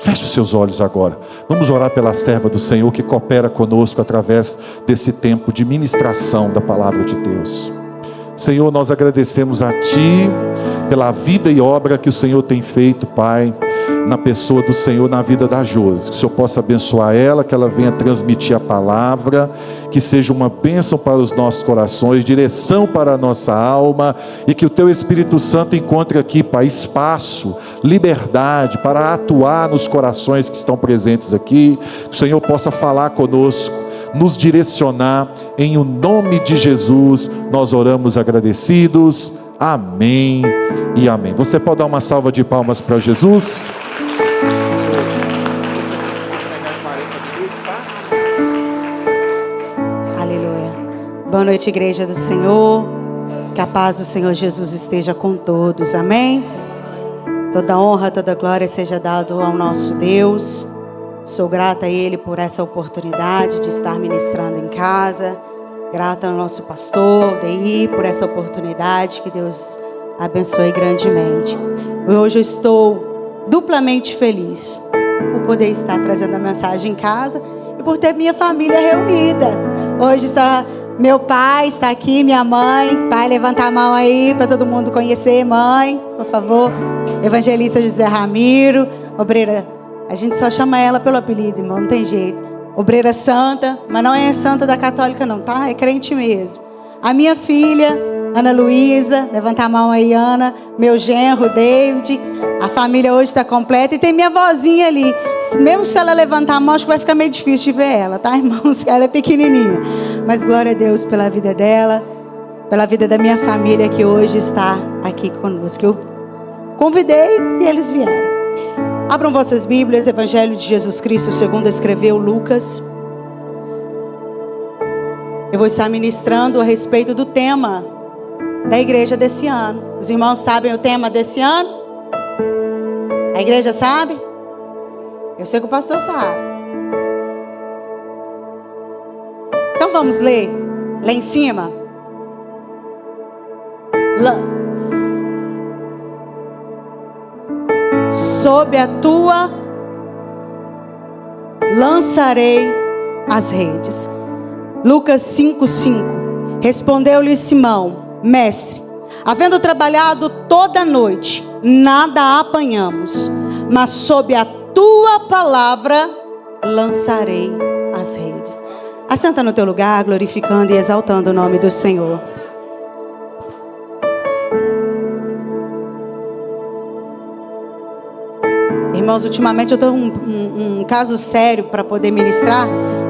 Feche os seus olhos agora. Vamos orar pela serva do Senhor que coopera conosco através desse tempo de ministração da palavra de Deus. Senhor, nós agradecemos a Ti pela vida e obra que o Senhor tem feito, Pai, na pessoa do Senhor, na vida da Josi. Que o Senhor possa abençoar ela, que ela venha transmitir a palavra, que seja uma bênção para os nossos corações, direção para a nossa alma, e que o Teu Espírito Santo encontre aqui, Pai, espaço, liberdade para atuar nos corações que estão presentes aqui. Que o Senhor possa falar conosco, nos direcionar. Em o nome de Jesus nós oramos agradecidos. Amém e amém. Você pode dar uma salva de palmas para Jesus? Aleluia. Boa noite, igreja do Senhor. Que a paz do Senhor Jesus esteja com todos. Amém. Toda honra, toda glória seja dado ao nosso Deus. Sou grata a Ele por essa oportunidade de estar ministrando em casa. Grata ao nosso pastor, DI, por essa oportunidade. Que Deus abençoe grandemente. Hoje eu estou duplamente feliz por poder estar trazendo a mensagem em casa e por ter minha família reunida. Hoje está meu pai, está aqui, minha mãe. Pai, levanta a mão aí para todo mundo conhecer. Mãe, por favor. Evangelista José Ramiro. Obreira, a gente só chama ela pelo apelido, irmão, não tem jeito. Obreira santa, mas não é santa da católica não, tá? É crente mesmo. A minha filha, Ana Luísa, levanta a mão aí, Ana. Meu genro, David. A família hoje está completa. E tem minha vozinha ali. Mesmo se ela levantar a mão, acho que vai ficar meio difícil de ver ela, tá, irmãos? Ela é pequenininha. Mas glória a Deus pela vida dela, pela vida da minha família que hoje está aqui conosco. Eu convidei e eles vieram. Abram vossas Bíblias, Evangelho de Jesus Cristo, segundo escreveu Lucas. Eu vou estar ministrando a respeito do tema da igreja desse ano. Os irmãos sabem o tema desse ano? A igreja sabe? Eu sei que o pastor sabe. Então vamos ler lá em cima. Sob a tua lançarei as redes. Lucas 5:5. Respondeu-lhe Simão: Mestre, havendo trabalhado toda a noite, nada apanhamos, mas sob a tua palavra lançarei as redes. Assenta no teu lugar, glorificando e exaltando o nome do Senhor. Irmãos, ultimamente eu estou um caso sério para poder ministrar,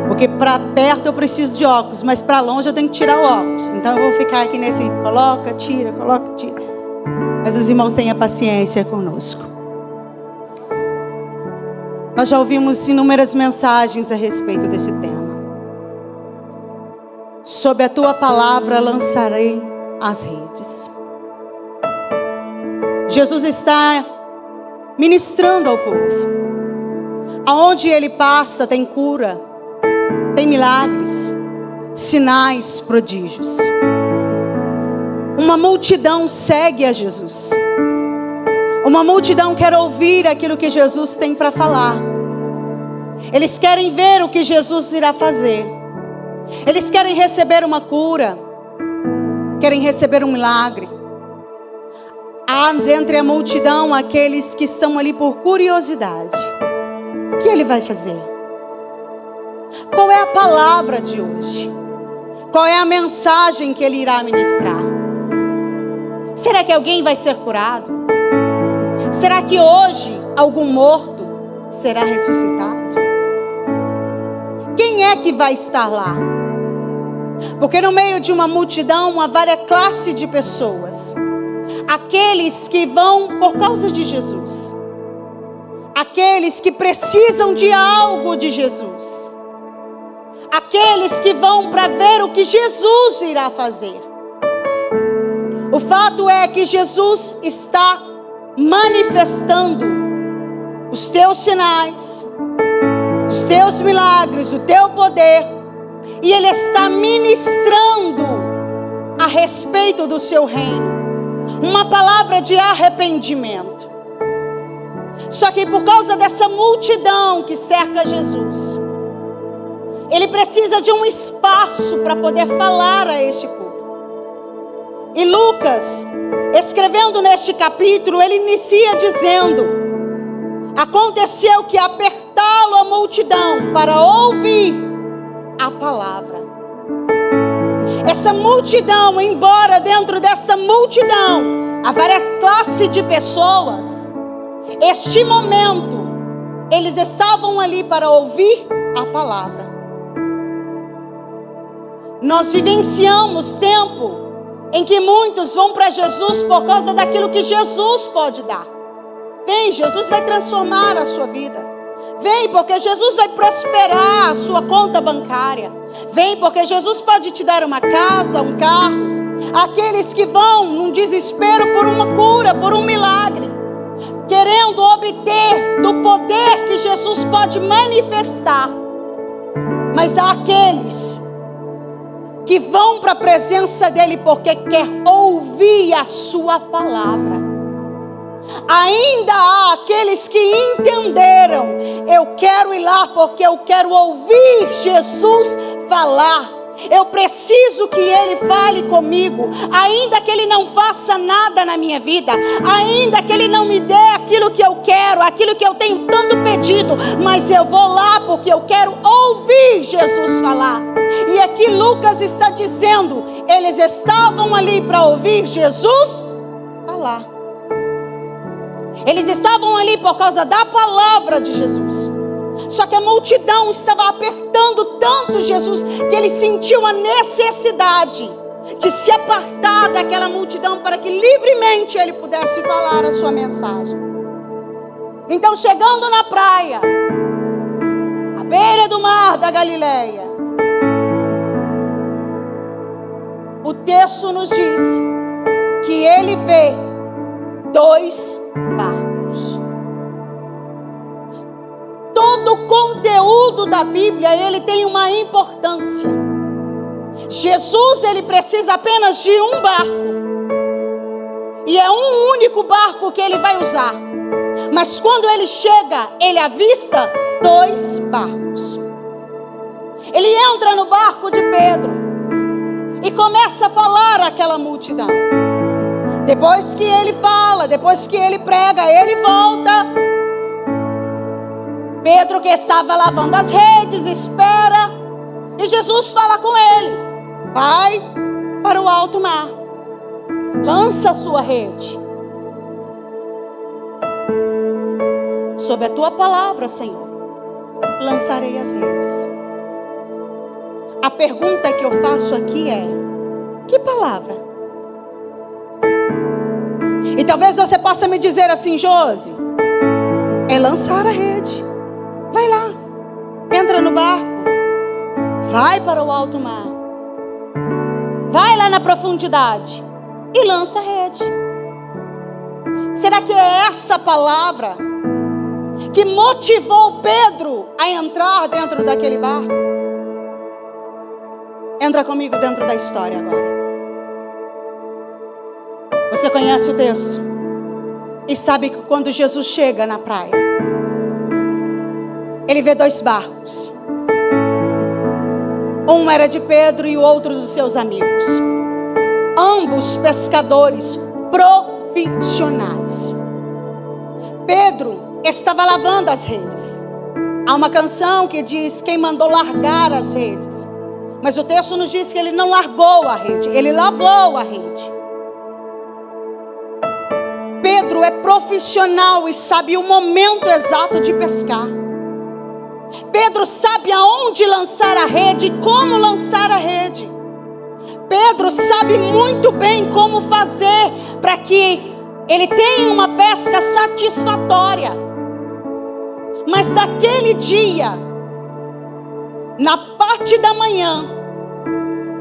porque para perto eu preciso de óculos, mas para longe eu tenho que tirar o óculos. Então eu vou ficar aqui nesse coloca, tira. Mas os irmãos tenham paciência conosco. Nós já ouvimos inúmeras mensagens a respeito desse tema. Sob a tua palavra lançarei as redes. Jesus está ministrando ao povo. Aonde ele passa tem cura, tem milagres, sinais, prodígios. Uma multidão segue a Jesus. Uma multidão quer ouvir aquilo que Jesus tem para falar. Eles querem ver o que Jesus irá fazer. Eles querem receber uma cura, querem receber um milagre. Há dentre a multidão aqueles que estão ali por curiosidade. O que ele vai fazer? Qual é a palavra de hoje? Qual é a mensagem que ele irá ministrar? Será que alguém vai ser curado? Será que hoje algum morto será ressuscitado? Quem é que vai estar lá? Porque no meio de uma multidão há várias classes de pessoas. Aqueles que vão por causa de Jesus. Aqueles que precisam de algo de Jesus. Aqueles que vão para ver o que Jesus irá fazer. O fato é que Jesus está manifestando os teus sinais, os teus milagres, o teu poder. E Ele está ministrando a respeito do seu reino. Uma palavra de arrependimento. Só que por causa dessa multidão que cerca Jesus, ele precisa de um espaço para poder falar a este público. E Lucas, escrevendo neste capítulo, ele inicia dizendo: aconteceu que apertá-lo a multidão para ouvir a palavra. Essa multidão, embora dentro dessa multidão há várias classes de pessoas, este momento eles estavam ali para ouvir a palavra. Nós vivenciamos tempo em que muitos vão para Jesus por causa daquilo que Jesus pode dar. Vem, Jesus vai transformar a sua vida. Vem, porque Jesus vai prosperar a sua conta bancária. Vem, porque Jesus pode te dar uma casa, um carro. Aqueles que vão num desespero por uma cura, por um milagre, querendo obter do poder que Jesus pode manifestar. Mas há aqueles que vão para a presença dele porque quer ouvir a sua palavra. Ainda há aqueles que entenderam: eu quero ir lá porque eu quero ouvir Jesus falar. Eu preciso que ele fale comigo, ainda que ele não faça nada na minha vida, ainda que ele não me dê aquilo que eu quero, aquilo que eu tenho tanto pedido, mas eu vou lá porque eu quero ouvir Jesus falar. E aqui Lucas está dizendo: eles estavam ali para ouvir Jesus falar. Eles estavam ali por causa da palavra de Jesus. Só que a multidão estava apertando tanto Jesus que ele sentiu a necessidade de se apartar daquela multidão para que livremente ele pudesse falar a sua mensagem. Então, chegando na praia, à beira do mar da Galileia, o texto nos diz que ele vê 2 barcos. Todo o conteúdo da Bíblia, ele tem uma importância. Jesus, ele precisa apenas de um barco. E é um único barco que ele vai usar. Mas quando ele chega, ele avista 2 barcos. Ele entra no barco de Pedro e começa a falar àquela multidão. Depois que ele fala, depois que ele prega, ele volta. Pedro, que estava lavando as redes, espera. E Jesus fala com ele: vai para o alto mar, lança a sua rede. Sob a tua palavra, Senhor, lançarei as redes. A pergunta que eu faço aqui é: que palavra? E talvez você possa me dizer assim: Josi, é lançar a rede. Vai lá, entra no barco, vai para o alto mar, vai lá na profundidade e lança a rede. Será que é essa palavra que motivou Pedro a entrar dentro daquele barco? Entra comigo dentro da história agora. Você conhece o texto e sabe que quando Jesus chega na praia, ele vê 2 barcos. Um era de Pedro e o outro dos seus amigos. Ambos pescadores profissionais. Pedro estava lavando as redes. Há uma canção que diz: quem mandou largar as redes? Mas o texto nos diz que ele não largou a rede, ele lavou a rede. Pedro é profissional e sabe o momento exato de pescar. Pedro sabe aonde lançar a rede e como lançar a rede. Pedro sabe muito bem como fazer para que ele tenha uma pesca satisfatória. Mas naquele dia, na parte da manhã,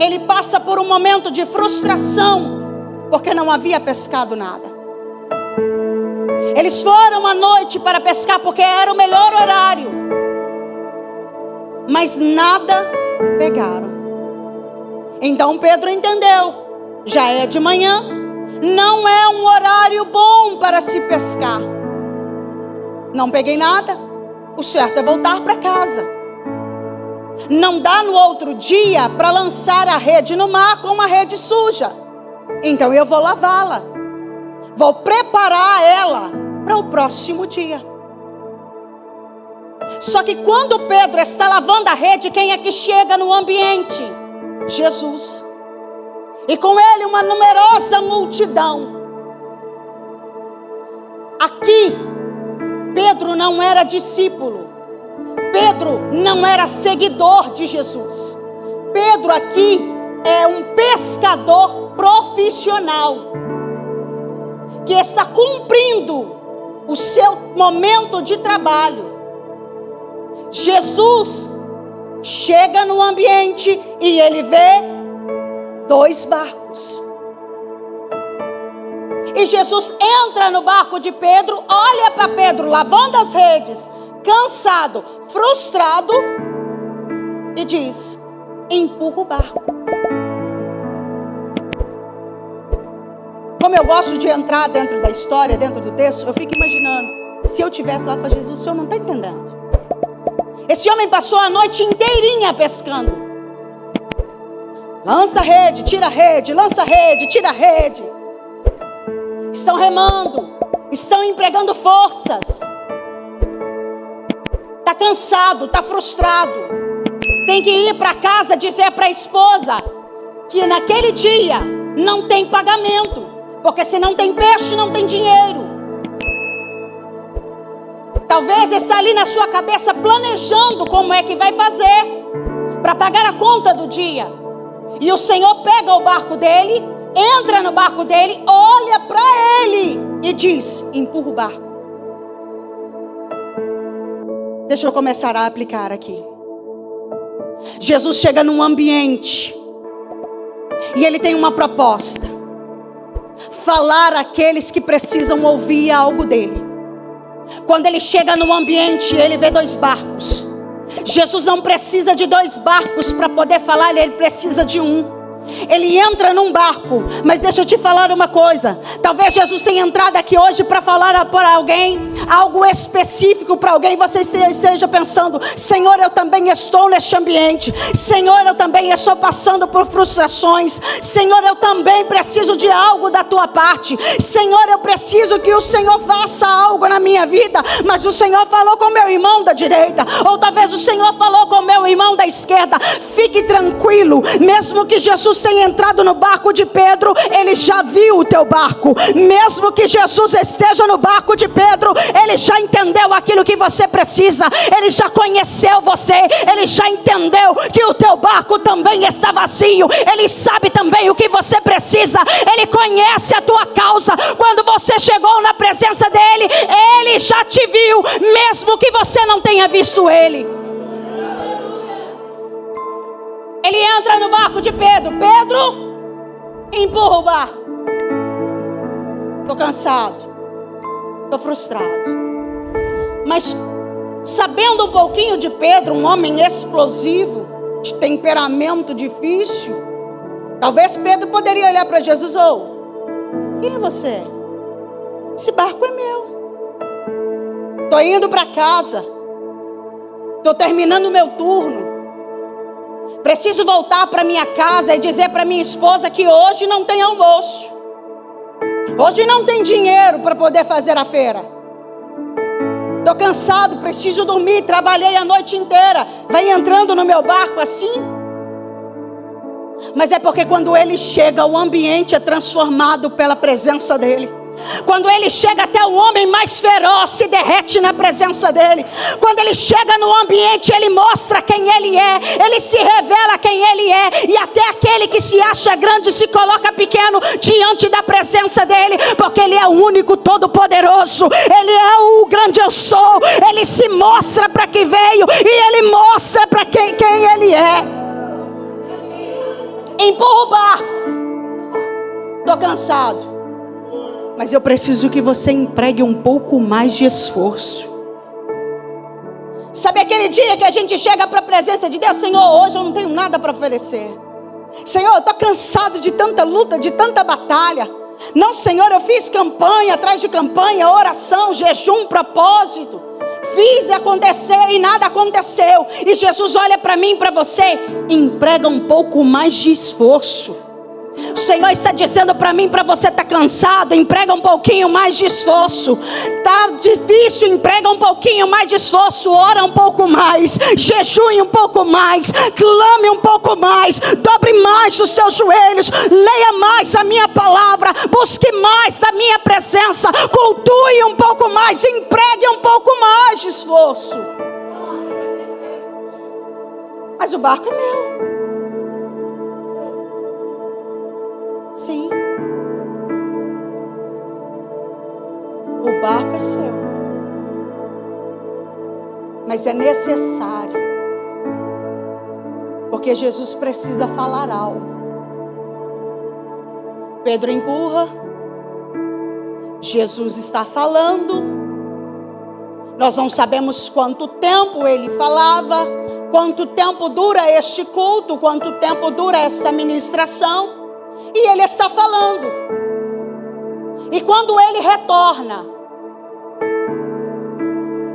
ele passa por um momento de frustração, porque não havia pescado nada. Eles foram à noite para pescar porque era o melhor horário, mas nada pegaram. Então Pedro entendeu: já é de manhã, não é um horário bom para se pescar. Não peguei nada. O certo é voltar para casa. Não dá no outro dia para lançar a rede no mar com uma rede suja. Então eu vou lavá-la. Vou preparar ela para o próximo dia. Só que quando Pedro está lavando a rede, quem é que chega no ambiente? Jesus. E com ele uma numerosa multidão. Aqui, Pedro não era discípulo. Pedro não era seguidor de Jesus. Pedro aqui é um pescador profissional, que está cumprindo o seu momento de trabalho. Jesus chega no ambiente e ele vê 2 barcos. E Jesus entra no barco de Pedro, olha para Pedro lavando as redes, cansado, frustrado, e diz: empurra o barco. Como eu gosto de entrar dentro da história, dentro do texto, eu fico imaginando, se eu tivesse lá, eu falo: Jesus, o senhor não está entendendo. Esse homem passou a noite inteirinha pescando. Lança a rede, tira a rede, lança a rede, tira a rede. Estão remando, estão empregando forças. Está cansado, está frustrado. Tem que ir para casa dizer para a esposa que naquele dia não tem pagamento. Porque se não tem peixe, não tem dinheiro. Talvez está ali na sua cabeça planejando como é que vai fazer para pagar a conta do dia. E o Senhor pega o barco dele, entra no barco dele, olha para ele e diz: empurra o barco. Deixa eu começar a aplicar aqui. Jesus chega num ambiente e ele tem uma proposta: falar àqueles que precisam ouvir algo dele. Quando ele chega no ambiente, ele vê 2 barcos. Jesus não precisa de 2 barcos para poder falar, ele precisa de um. Ele entra num barco, mas deixa eu te falar uma coisa. Talvez Jesus tenha entrado aqui hoje para falar para alguém algo específico para alguém. Você esteja pensando: Senhor, eu também estou neste ambiente. Senhor, eu também estou passando por frustrações. Senhor, eu também preciso de algo da tua parte. Senhor, eu preciso que o Senhor faça algo na minha vida. Mas o Senhor falou com meu irmão da direita, ou talvez o Senhor falou com meu irmão da esquerda. Fique tranquilo, mesmo que Jesus tenha entrado no barco de Pedro, ele já viu o teu barco. Mesmo que Jesus esteja no barco de Pedro, ele já entendeu aquilo que você precisa. Ele já conheceu você. Ele já entendeu que o teu barco também está vazio. Ele sabe também o que você precisa. Ele conhece a tua causa. Quando você chegou na presença dele, ele já te viu, mesmo que você não tenha visto ele. Ele entra no barco de Pedro. Pedro, empurra o barco. Estou cansado. Estou frustrado. Mas sabendo um pouquinho de Pedro, um homem explosivo, de temperamento difícil, talvez Pedro poderia olhar para Jesus: quem é você? Esse barco é meu. Estou indo para casa. Estou terminando o meu turno. Preciso voltar para minha casa e dizer para minha esposa que hoje não tem almoço. Hoje não tem dinheiro para poder fazer a feira. Estou cansado, preciso dormir, trabalhei a noite inteira. Vem entrando no meu barco assim. Mas é porque quando ele chega, o ambiente é transformado pela presença dele. Quando ele chega, até o homem mais feroz se derrete na presença dele. Quando ele chega no ambiente, ele mostra quem ele é. Ele se revela quem ele é. E até aquele que se acha grande se coloca pequeno diante da presença dele, porque ele é o único todo-poderoso. Ele é o grande eu sou. Ele se mostra para quem veio e ele mostra para quem ele é. Empurra o barco. Estou cansado, mas eu preciso que você empregue um pouco mais de esforço. Sabe aquele dia que a gente chega para a presença de Deus: Senhor, hoje eu não tenho nada para oferecer. Senhor, eu estou cansado de tanta luta, de tanta batalha. Não, Senhor, eu fiz campanha atrás de campanha, oração, jejum, propósito. Fiz acontecer e nada aconteceu. E Jesus olha para mim e para você: emprega um pouco mais de esforço. O Senhor está dizendo para mim, para você está cansado, emprega um pouquinho mais de esforço. Está difícil, emprega um pouquinho mais de esforço. Ora um pouco mais, jejue um pouco mais, clame um pouco mais, dobre mais os seus joelhos, leia mais a minha palavra, busque mais da minha presença, cultue um pouco mais, empregue um pouco mais de esforço. Mas o barco é meu. Sim, o barco é seu, mas é necessário, porque Jesus precisa falar algo. Pedro empurra, Jesus está falando. Nós não sabemos quanto tempo ele falava, quanto tempo dura este culto, quanto tempo dura essa ministração. E ele está falando. E quando ele retorna,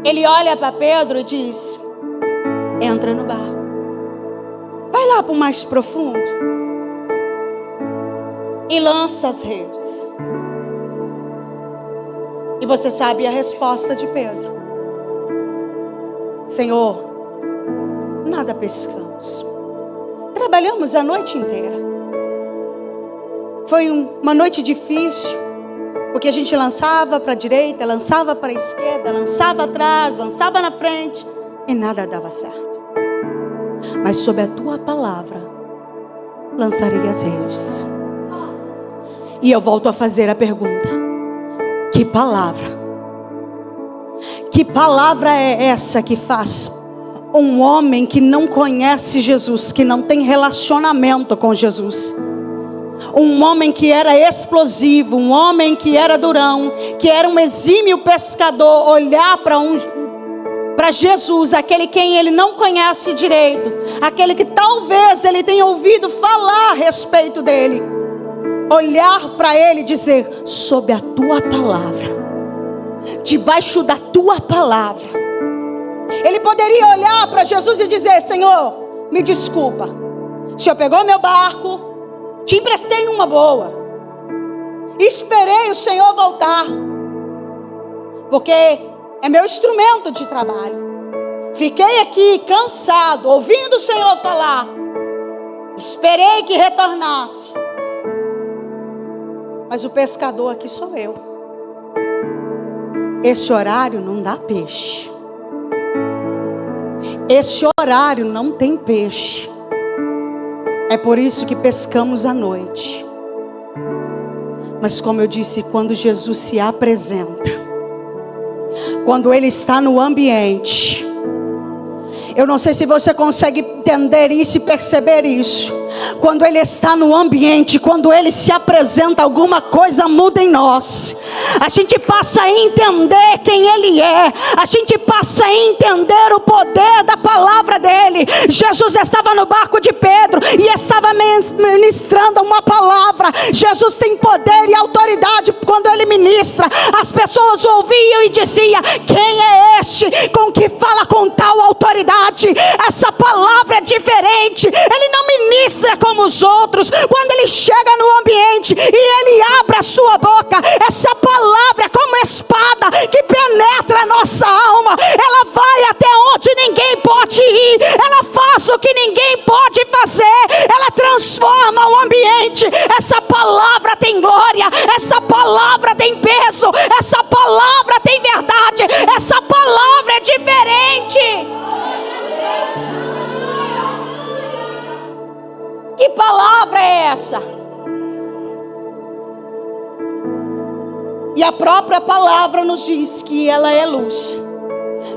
ele olha para Pedro e diz: entra no barco, vai lá para o mais profundo e lança as redes. E você sabe a resposta de Pedro: Senhor, nada pescamos, trabalhamos a noite inteira. Foi uma noite difícil, porque a gente lançava para a direita, lançava para a esquerda, lançava atrás, lançava na frente, e nada dava certo. Mas sob a tua palavra, lançarei as redes. E eu volto a fazer a pergunta: que palavra? Que palavra é essa que faz um homem que não conhece Jesus, que não tem relacionamento com Jesus, um homem que era explosivo, um homem que era durão, que era um exímio pescador, olhar para Jesus, aquele quem ele não conhece direito, aquele que talvez ele tenha ouvido falar a respeito dele, olhar para ele e dizer: sob a tua palavra, debaixo da tua palavra. Ele poderia olhar para Jesus e dizer: Senhor, me desculpa, o Senhor pegou meu barco, te emprestei numa boa, esperei o Senhor voltar, porque é meu instrumento de trabalho. Fiquei aqui cansado, ouvindo o Senhor falar, esperei que retornasse. Mas o pescador aqui sou eu. Esse horário não dá peixe. Esse horário não tem peixe. É por isso que pescamos à noite. Mas como eu disse, quando Jesus se apresenta, quando Ele está no ambiente, eu não sei se você consegue entender isso e perceber isso. Quando Ele está no ambiente, quando Ele se apresenta, alguma coisa muda em nós. A gente passa a entender quem Ele é. A gente passa a entender o poder da palavra dEle. Jesus estava no barco de Pedro e estava ministrando uma palavra. Jesus tem poder e autoridade quando Ele ministra. As pessoas ouviam e diziam: quem é este com que fala com tal autoridade? Essa palavra é diferente. Ele não ministra como os outros. Quando Ele chega no ambiente e Ele abre a sua boca, essa palavra é como espada que penetra a nossa alma. Ela vai até onde ninguém pode ir. Ela faz o que ninguém pode fazer. Ela transforma o ambiente. Essa palavra tem glória. Essa palavra tem peso. Essa palavra tem verdade. Essa palavra é diferente. Que palavra é essa? E a própria palavra nos diz que ela é luz.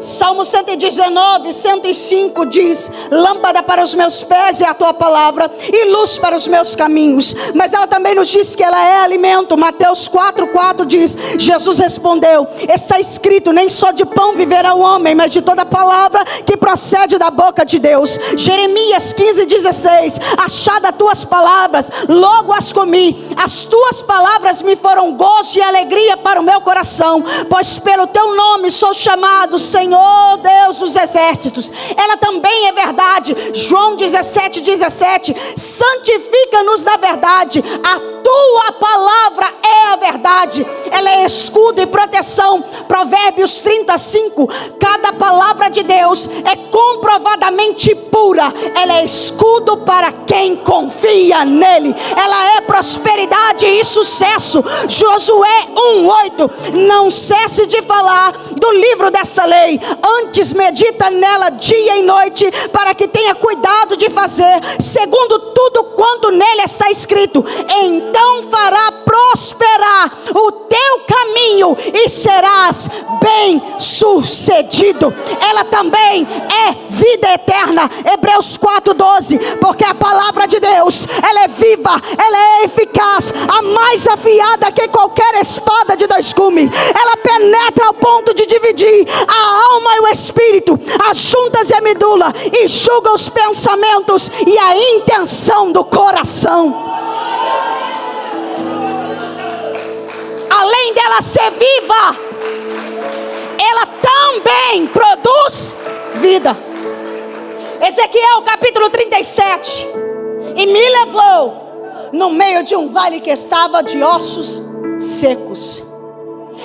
Salmo 119, 105 diz: lâmpada para os meus pés é a tua palavra e luz para os meus caminhos. Mas ela também nos diz que ela é alimento. Mateus 4:4 diz: Jesus respondeu: está escrito, nem só de pão viverá o homem, mas de toda palavra que procede da boca de Deus. Jeremias 15:16: achada tuas palavras, logo as comi. As tuas palavras me foram gozo e alegria para o meu coração, pois pelo teu nome sou chamado Senhor Deus dos exércitos. Ela também é verdade. João 17:17: santifica-nos na verdade, a tua palavra é a verdade. Ela é escudo e proteção. Provérbios 35: cada palavra de Deus é comprovadamente pura. Ela é escudo para quem confia nele. Ela é prosperidade e sucesso. Josué 1:8: não cesse de falar do livro dessa lei, antes medita nela dia e noite, para que tenha cuidado de fazer segundo tudo quanto nele está escrito. Então fará prosperar o teu caminho e serás bem sucedido. Ela também é vida eterna. Hebreus 4:12: porque a palavra de Deus, ela é viva, ela é eficaz, a mais afiada que qualquer espada de dois gumes. Ela penetra ao ponto de dividir a alma e o espírito, as juntas e a medula, e julga os pensamentos e a intenção do coração. Além dela ser viva, ela também produz vida. Ezequiel capítulo 37: e me levou no meio de um vale que estava de ossos secos.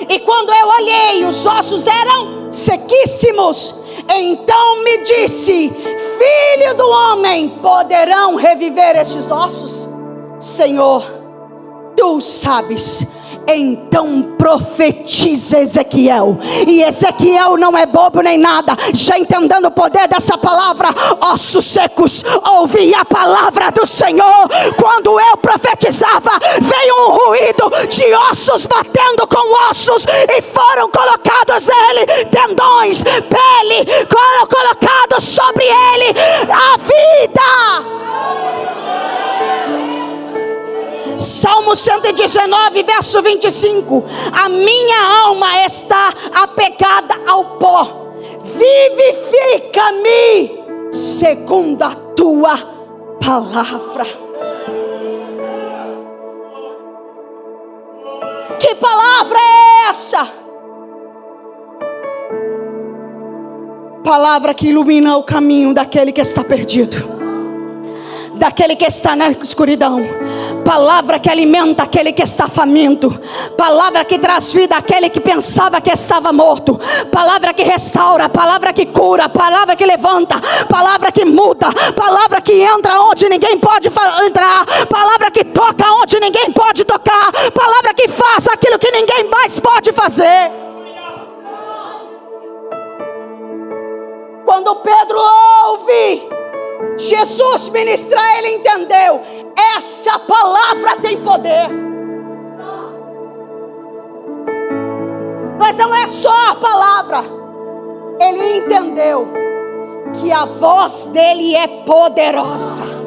E quando eu olhei, os ossos eram sequíssimos. Então me disse: filho do homem, poderão reviver estes ossos? Senhor, tu sabes. Então profetiza Ezequiel. E Ezequiel não é bobo nem nada, já entendendo o poder dessa palavra. Ossos secos, ouvi a palavra do Senhor. Quando eu profetizava, veio um ruído de ossos batendo com ossos, e foram colocados nele tendões, pele, foram colocados sobre ele a vida. Salmo 119, verso 25: a minha alma está apegada ao pó, vivifica-me segundo a tua palavra. Que palavra é essa? Palavra que ilumina o caminho daquele que está perdido, daquele que está na escuridão. Palavra que alimenta aquele que está faminto. Palavra que traz vida àquele que pensava que estava morto. Palavra que restaura, palavra que cura, palavra que levanta, palavra que muda, palavra que entra onde ninguém pode entrar, palavra que toca onde ninguém pode tocar, palavra que faz aquilo que ninguém mais pode fazer. Quando Pedro ouve Jesus ministrar, ele entendeu: essa palavra tem poder. Mas não é só a palavra. Ele entendeu que a voz dele é poderosa.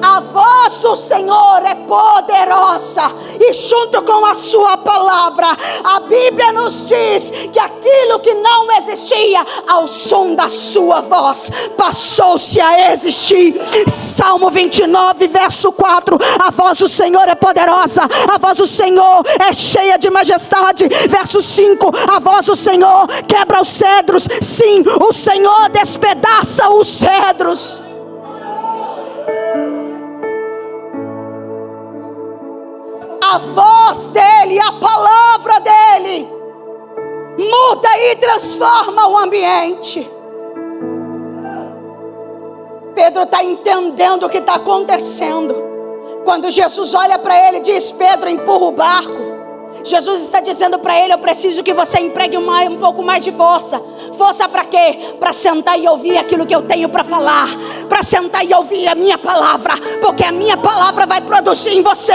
A voz do Senhor é poderosa, e junto com a sua palavra, a Bíblia nos diz que aquilo que não existia, ao som da sua voz, passou-se a existir. Salmo 29, verso 4: a voz do Senhor é poderosa, a voz do Senhor é cheia de majestade. Verso 5: a voz do Senhor quebra os cedros. Sim, o Senhor despedaça os cedros. A voz dele, a palavra dele, muda e transforma o ambiente. Pedro está entendendo o que está acontecendo. Quando Jesus olha para ele e diz: Pedro, empurra o barco. Jesus está dizendo para ele: eu preciso que você empregue um pouco mais de força. Força para quê? Para sentar e ouvir aquilo que eu tenho para falar. Para sentar e ouvir a minha palavra. Porque a minha palavra vai produzir em você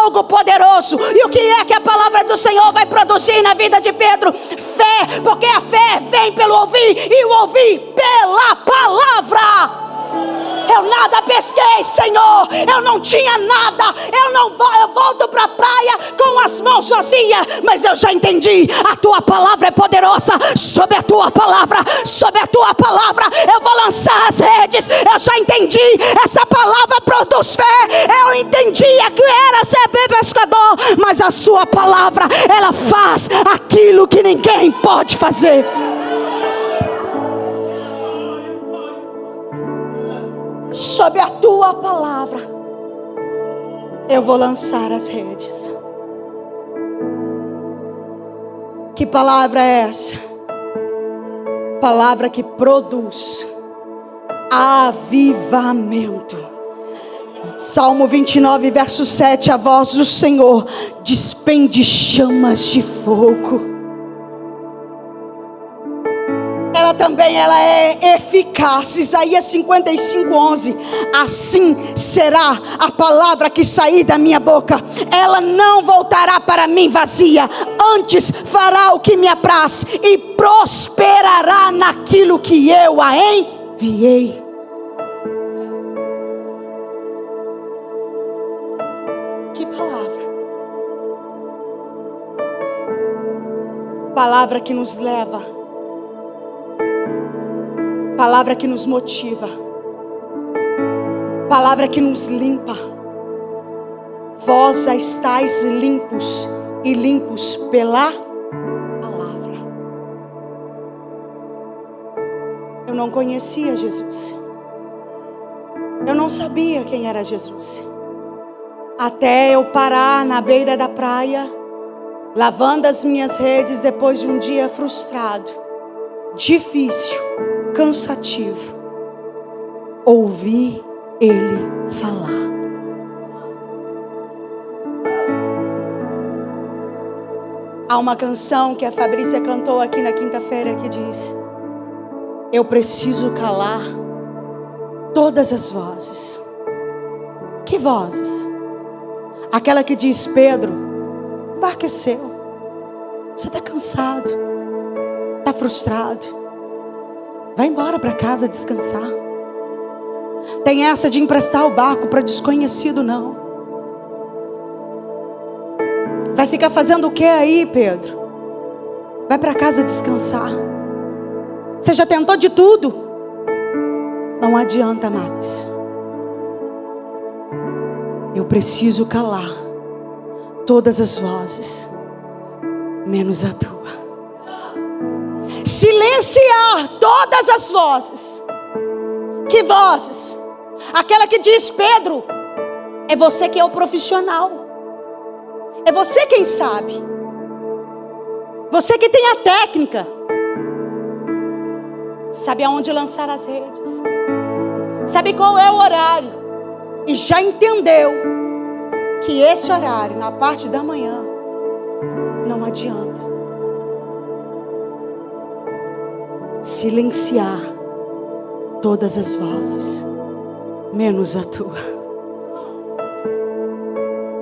algo poderoso. E o que é que a palavra do Senhor vai produzir na vida de Pedro? Fé. Porque a fé vem pelo ouvir, e o ouvir pela palavra. Eu nada pesquei, Senhor. Eu não tinha nada. Eu volto para a praia com as mãos vazias. Mas eu já entendi. A tua palavra é poderosa. Sobre a tua palavra, eu vou lançar as redes. Eu já entendi. Essa palavra produz fé. Eu entendia que era ser pescador. Mas a sua palavra, ela faz aquilo que ninguém pode fazer. Sob a tua palavra, eu vou lançar as redes. Que palavra é essa? Palavra que produz avivamento. Salmo 29, verso 7. A voz do Senhor despende chamas de fogo. Ela é eficaz. Isaías 55, 11. Assim será a palavra que sair da minha boca. Ela não voltará para mim vazia. Antes fará o que me apraz e prosperará naquilo que eu a enviei. Que palavra? Palavra que nos leva, palavra que nos motiva, palavra que nos limpa. Vós já estáis limpos e limpos pela palavra. Eu não conhecia Jesus. Eu não sabia quem era Jesus. Até eu parar na beira da praia, lavando as minhas redes depois de um dia frustrado, difícil, cansativo, ouvir Ele falar. Há uma canção que a Fabrícia cantou aqui na quinta-feira que diz: eu preciso calar todas as vozes. Que vozes? Aquela que diz: Pedro, o barco é seu. Você está cansado, está frustrado. Vai embora para casa descansar. Tem essa de emprestar o barco para desconhecido, não. Vai ficar fazendo o que aí, Pedro? Vai para casa descansar. Você já tentou de tudo? Não adianta mais. Eu preciso calar todas as vozes, menos a tua. Silenciar todas as vozes. Que vozes? Aquela que diz: Pedro, é você que é o profissional. É você quem sabe. Você que tem a técnica. Sabe aonde lançar as redes. Sabe qual é o horário. E já entendeu que esse horário, na parte da manhã, não adianta. Silenciar todas as vozes, menos a tua.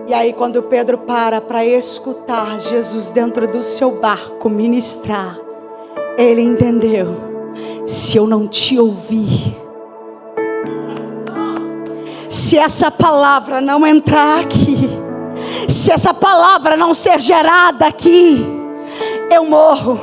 E aí quando Pedro para escutar Jesus dentro do seu barco ministrar, ele entendeu: se eu não te ouvir, se essa palavra não entrar aqui, se essa palavra não ser gerada aqui, eu morro.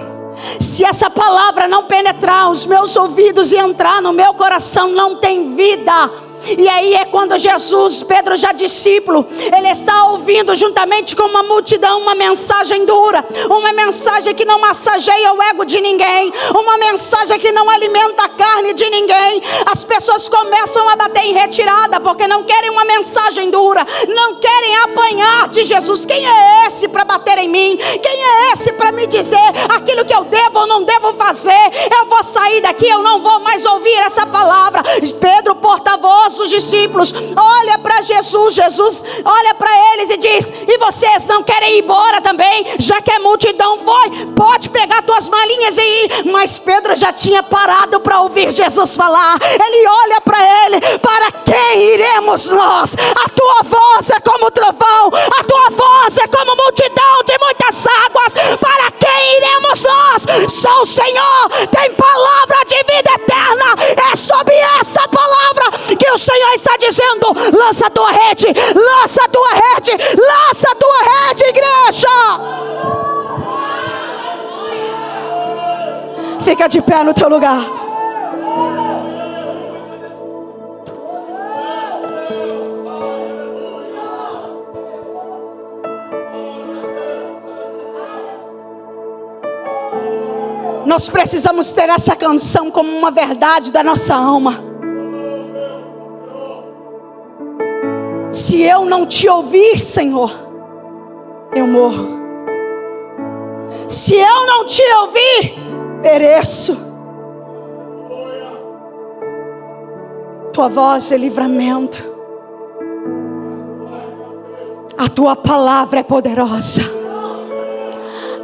Se essa palavra não penetrar os meus ouvidos e entrar no meu coração, não tem vida. E aí é quando Jesus, Pedro já discípulo, ele está ouvindo juntamente com uma multidão uma mensagem dura, uma mensagem que não massageia o ego de ninguém, uma mensagem que não alimenta a carne de ninguém. As pessoas começam a bater em retirada porque não querem uma mensagem dura, não querem apanhar de Jesus. Quem é esse para bater em mim? Quem é esse para me dizer aquilo que eu devo ou não devo fazer? Eu vou sair daqui, eu não vou mais ouvir essa palavra. Pedro, porta-voz dos discípulos, olha para Jesus. Jesus olha para eles e diz: e vocês não querem ir embora também? Já que a multidão foi, pode pegar tuas malinhas e ir. Mas Pedro já tinha parado para ouvir Jesus falar. Ele olha para ele: para quem iremos nós? A tua voz é como trovão, a tua voz é como multidão de muitas águas. Para quem iremos nós? Só o Senhor tem palavra de vida eterna. É sobre essa palavra que o Senhor está dizendo: lança a tua rede, lança a tua rede, lança a tua rede, igreja. Fica de pé no teu lugar. Nós precisamos ter essa canção como uma verdade da nossa alma. Se eu não te ouvir, Senhor, eu morro. Se eu não te ouvir, pereço. Tua voz é livramento. A tua palavra é poderosa.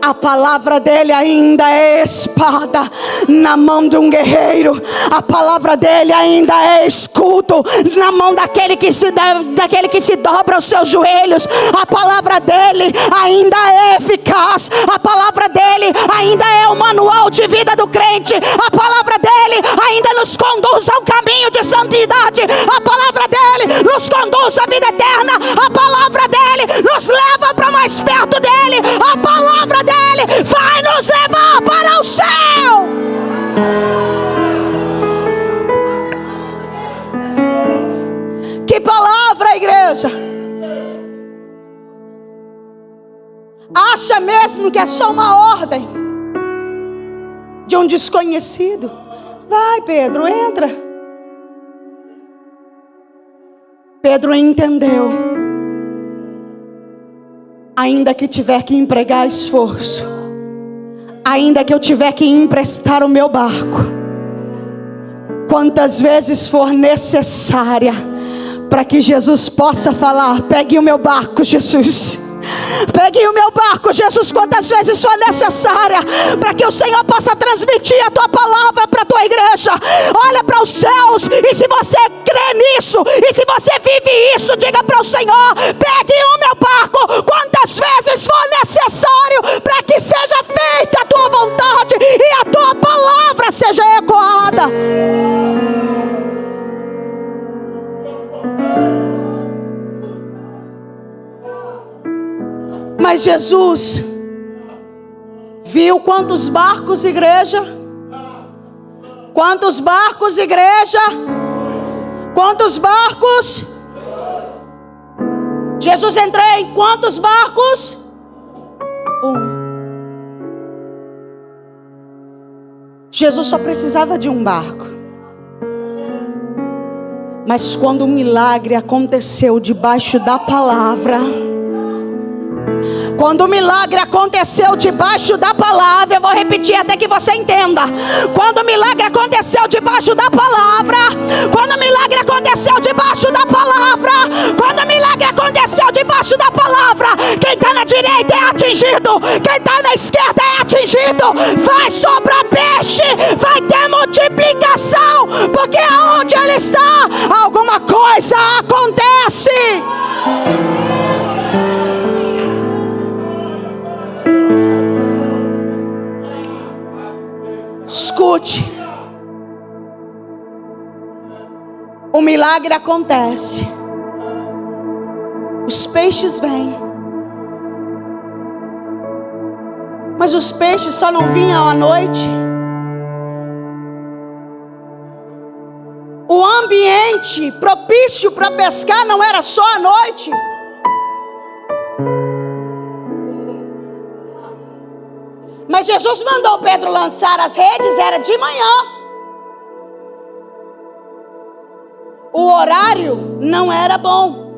A palavra dele ainda é espada na mão de um guerreiro. A palavra dele ainda é escudo na mão daquele que se dobra os seus joelhos. A palavra dele ainda é eficaz. A palavra dele ainda é o manual de vida do crente. A palavra dele ainda nos conduz ao caminho de santidade. A palavra dele nos conduz à vida eterna. A palavra dele nos leva para mais perto dele. A palavra dele vai nos levar para o céu. Que palavra, igreja? Acha mesmo que é só uma ordem de um desconhecido? Vai, Pedro, entra. Pedro entendeu. Ainda que tiver que empregar esforço, ainda que eu tiver que emprestar o meu barco, quantas vezes for necessária, para que Jesus possa falar: pegue o meu barco, Jesus. Pegue o meu barco, Jesus, quantas vezes for necessária, para que o Senhor possa transmitir a tua palavra para a tua igreja. Olha para os céus, e se você crê nisso, e se você vive isso, diga para o Senhor: pegue o meu barco, quantas vezes for necessário, para que seja feita a tua vontade e a tua palavra seja ecoada. Mas Jesus viu quantos barcos, igreja? Quantos barcos, igreja? Quantos barcos? Jesus entrou em quantos barcos? Jesus só precisava de um barco. Mas quando o milagre aconteceu debaixo da palavra, quando o milagre aconteceu debaixo da palavra, eu vou repetir até que você entenda. Quando o milagre aconteceu debaixo da palavra, quando o milagre aconteceu debaixo da palavra, quando o milagre aconteceu debaixo da palavra, quem está na direita é atingido, quem está na esquerda é atingido. Vai sobrar peixe, vai ter multiplicação, porque aonde ele está, alguma coisa acontece. Escute, o milagre acontece, os peixes vêm, mas os peixes só não vinham à noite. O ambiente propício para pescar não era só à noite. Mas Jesus mandou Pedro lançar as redes, era de manhã. O horário não era bom.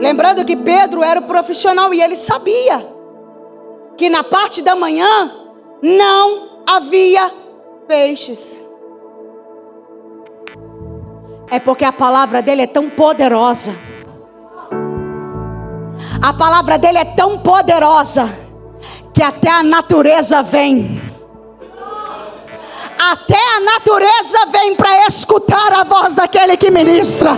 Lembrando que Pedro era o profissional e ele sabia que na parte da manhã não havia peixes. É porque a palavra dele é tão poderosa. A palavra dele é tão poderosa que até a natureza vem. Até a natureza vem para escutar a voz daquele que ministra.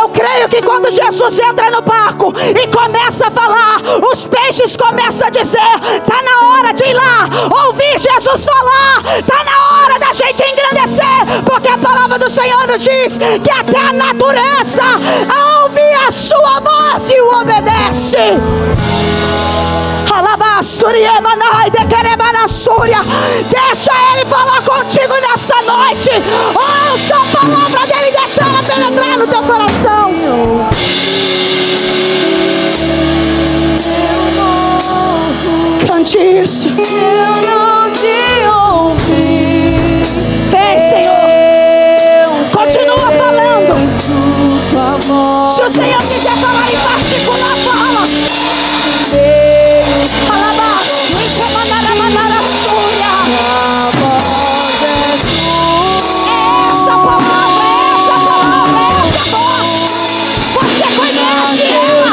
Eu creio que quando Jesus entra no barco e começa a falar, os peixes começam a dizer: está na hora de ir lá ouvir Jesus falar, está na hora da gente engrandecer, porque a palavra do Senhor nos diz que até a natureza ouve a sua voz e o obedece. Deixa ele falar contigo nessa noite. Ouça a palavra dele, deixa ela penetrar no teu coração. Cante isso. Eu não te ouvi. Vem, Senhor. Continua falando. Se o Senhor quiser falar em particular, fala. Essa palavra, essa voz, você conhece ela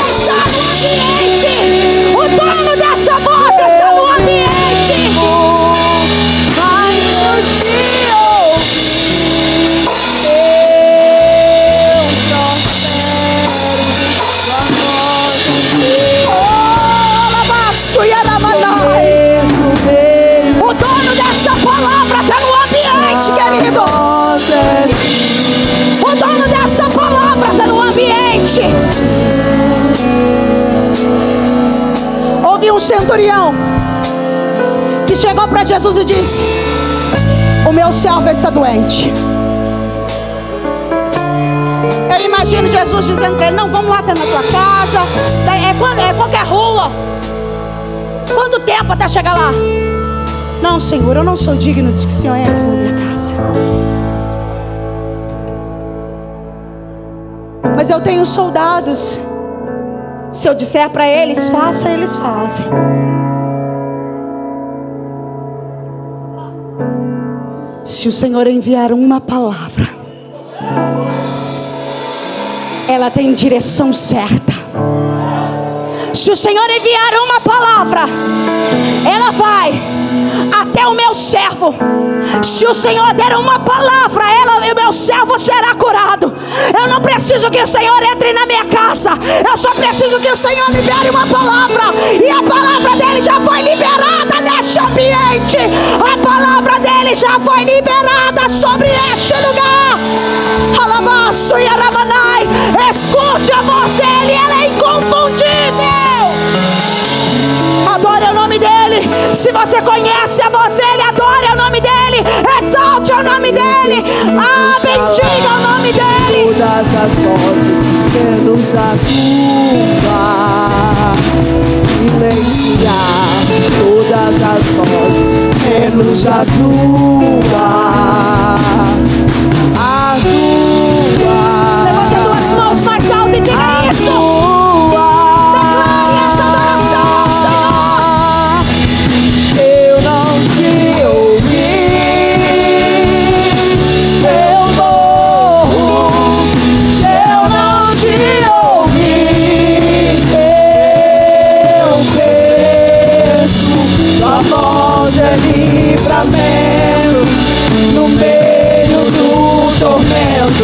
está no ambiente. O dono dessa voz está no ambiente. Mas eu te ouvi. Eu só O dono dessa palavra está no ambiente, querido. O dono dessa palavra está no ambiente. Houve um centurião que chegou para Jesus e disse: o meu servo está doente. Eu imagino Jesus dizendo para ele: não, vamos lá até na tua casa, é qualquer rua. Quanto tempo até chegar lá? Não, Senhor, eu não sou digno de que o Senhor entre na minha casa. Mas eu tenho soldados. Se eu disser para eles, faça, eles fazem. Se o Senhor enviar uma palavra, ela tem direção certa. Se o Senhor enviar uma palavra, ela vai até o meu servo. Se o Senhor der uma palavra, o meu servo será curado. Eu não preciso que o Senhor entre na minha casa. Eu só preciso que o Senhor libere uma palavra. E a palavra dele já foi liberada neste ambiente. A palavra dele já foi liberada sobre este lugar. Alabaço e aramanai. Escute a voz dele, ela é inconfundível. Adore o nome dele. Se você conhece a voz dele, adore o nome dele. Exalte o nome dele. Bendiga o nome dele. Todas as vozes menos a tua. Silenciar todas as vozes menos a tua. A tua. Levante as duas mãos mais alto e diga isso. Declare essa adoração ao Senhor. Eu não te ouvi. Eu morro se eu não te ouvi. Eu penso, tua voz é livramento no meio do tormento.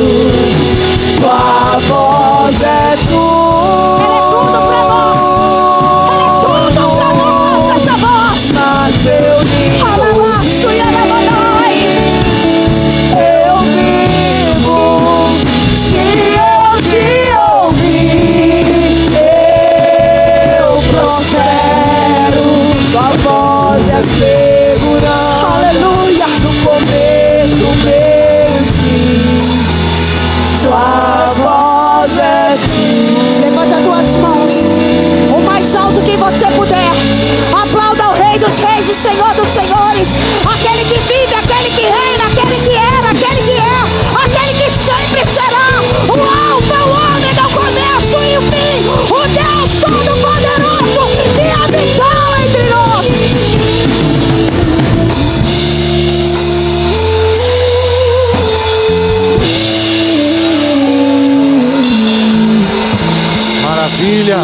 família.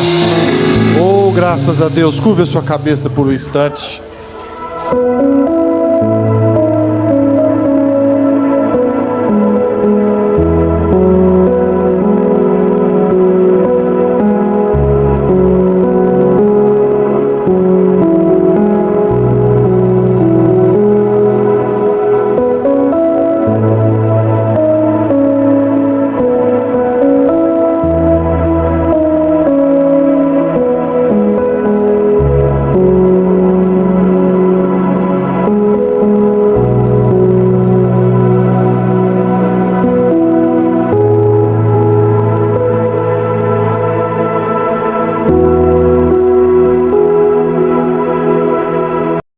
Oh, graças a Deus. Curva a sua cabeça por um instante.